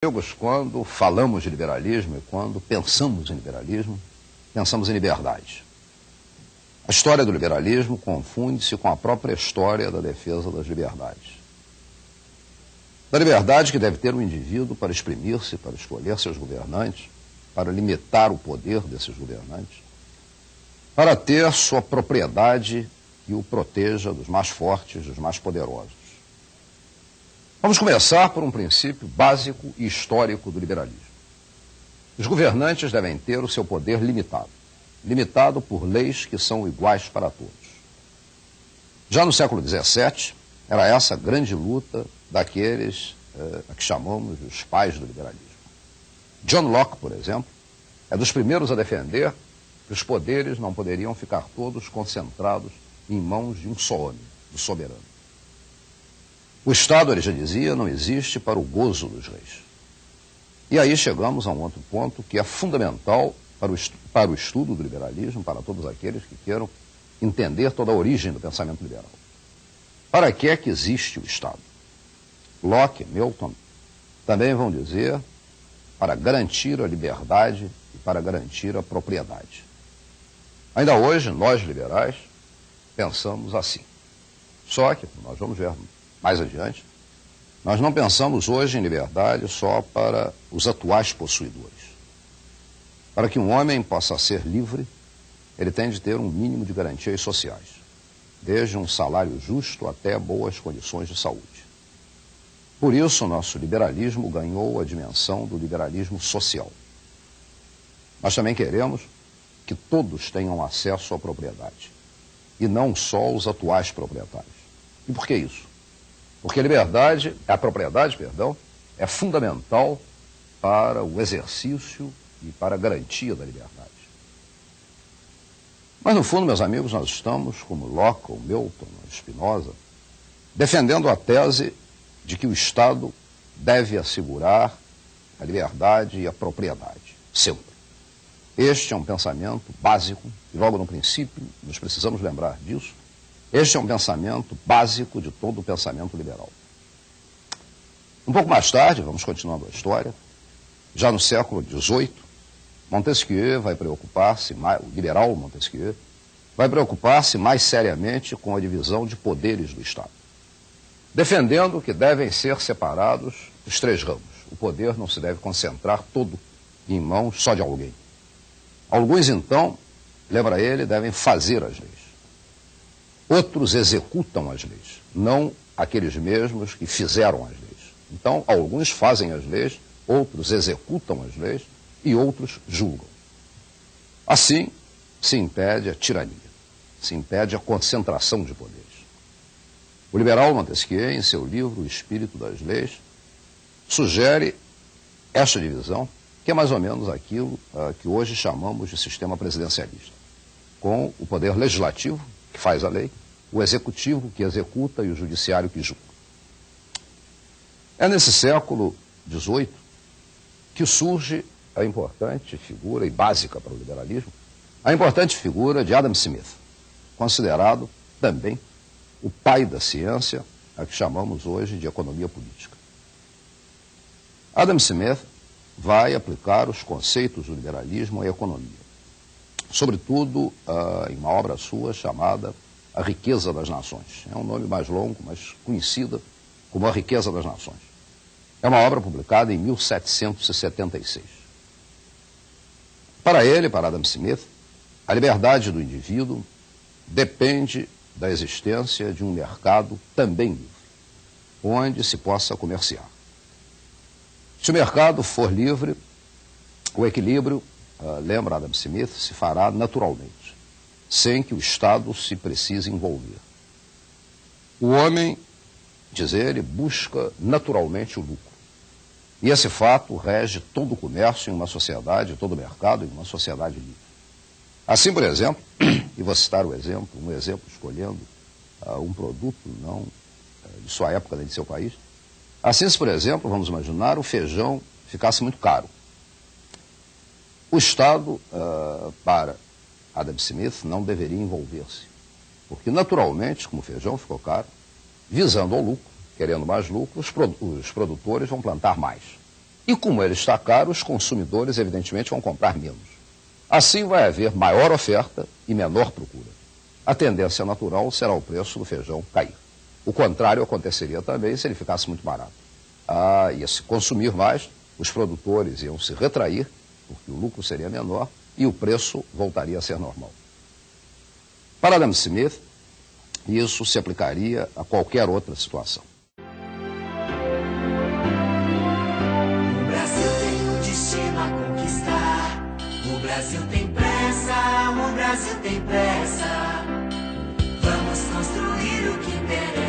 Amigos, quando falamos de liberalismo e quando pensamos em liberalismo, pensamos em liberdade. A história do liberalismo confunde-se com a própria história da defesa das liberdades. Da liberdade que deve ter o indivíduo para exprimir-se, para escolher seus governantes, para limitar o poder desses governantes, para ter sua propriedade que o proteja dos mais fortes, dos mais poderosos. Vamos começar por um princípio básico e histórico do liberalismo. Os governantes devem ter o seu poder limitado por leis que são iguais para todos. Já no século XVII, era essa a grande luta daqueles a que chamamos os pais do liberalismo. John Locke, por exemplo, é dos primeiros a defender que os poderes não poderiam ficar todos concentrados em mãos de um só homem, do soberano. O Estado, ele já dizia, não existe para o gozo dos reis. E aí chegamos a um outro ponto que é fundamental para o estudo do liberalismo, para todos aqueles que queiram entender toda a origem do pensamento liberal. Para que é que existe o Estado? Locke, Milton, também vão dizer para garantir a liberdade e para garantir a propriedade. Ainda hoje, nós liberais pensamos assim. Só que, nós vamos ver mais adiante, nós não pensamos hoje em liberdade só para os atuais possuidores. Para que um homem possa ser livre, ele tem de ter um mínimo de garantias sociais, desde um salário justo até boas condições de saúde. Por isso, o nosso liberalismo ganhou a dimensão do liberalismo social. Nós também queremos que todos tenham acesso à propriedade, e não só os atuais proprietários. E por que isso? Porque a propriedade é fundamental para o exercício e para a garantia da liberdade. Mas, no fundo, meus amigos, nós estamos, como Locke, ou Milton, ou Spinoza, defendendo a tese de que o Estado deve assegurar a liberdade e a propriedade, sempre. Este é um pensamento básico, e logo no princípio nós precisamos lembrar disso. Este é um pensamento básico de todo o pensamento liberal. Um pouco mais tarde, vamos continuando a história, já no século XVIII, Montesquieu vai preocupar-se, o liberal Montesquieu, vai preocupar-se mais seriamente com a divisão de poderes do Estado, defendendo que devem ser separados os três ramos. O poder não se deve concentrar todo em mãos só de alguém. Alguns, então, lembra ele, devem fazer as leis. Outros executam as leis, não aqueles mesmos que fizeram as leis. Então, alguns fazem as leis, outros executam as leis e outros julgam. Assim, se impede a tirania, se impede a concentração de poderes. O liberal Montesquieu, em seu livro O Espírito das Leis, sugere esta divisão, que é mais ou menos aquilo que hoje chamamos de sistema presidencialista, com o poder legislativo, que faz a lei, o executivo que executa e o judiciário que julga. É nesse século XVIII que surge a importante figura e básica para o liberalismo, a importante figura de Adam Smith, considerado também o pai da ciência, a que chamamos hoje de economia política. Adam Smith vai aplicar os conceitos do liberalismo à economia, sobretudo em uma obra sua chamada A Riqueza das Nações. É um nome mais longo, mas conhecida como A Riqueza das Nações. É uma obra publicada em 1776. Para ele, para Adam Smith, a liberdade do indivíduo depende da existência de um mercado também livre, onde se possa comerciar. Se o mercado for livre, o equilíbrio, lembra Adam Smith, se fará naturalmente, sem que o Estado se precise envolver. O homem, diz ele, busca naturalmente o lucro. E esse fato rege todo o comércio em uma sociedade, todo o mercado em uma sociedade livre. Assim, por exemplo, e vou citar um exemplo escolhendo um produto não de sua época, nem de seu país. Assim, se, por exemplo, vamos imaginar, o feijão ficasse muito caro. O Estado, para Adam Smith, não deveria envolver-se, porque naturalmente, como o feijão ficou caro, visando ao lucro, querendo mais lucro, os produtores vão plantar mais. E como ele está caro, os consumidores, evidentemente, vão comprar menos. Assim vai haver maior oferta e menor procura. A tendência natural será o preço do feijão cair. O contrário aconteceria também se ele ficasse muito barato. Ia se consumir mais, os produtores iam se retrair, porque o lucro seria menor, e o preço voltaria a ser normal. Para Adam Smith, isso se aplicaria a qualquer outra situação. O Brasil tem um destino a conquistar. O Brasil tem pressa, o Brasil tem pressa. Vamos construir o que interessa.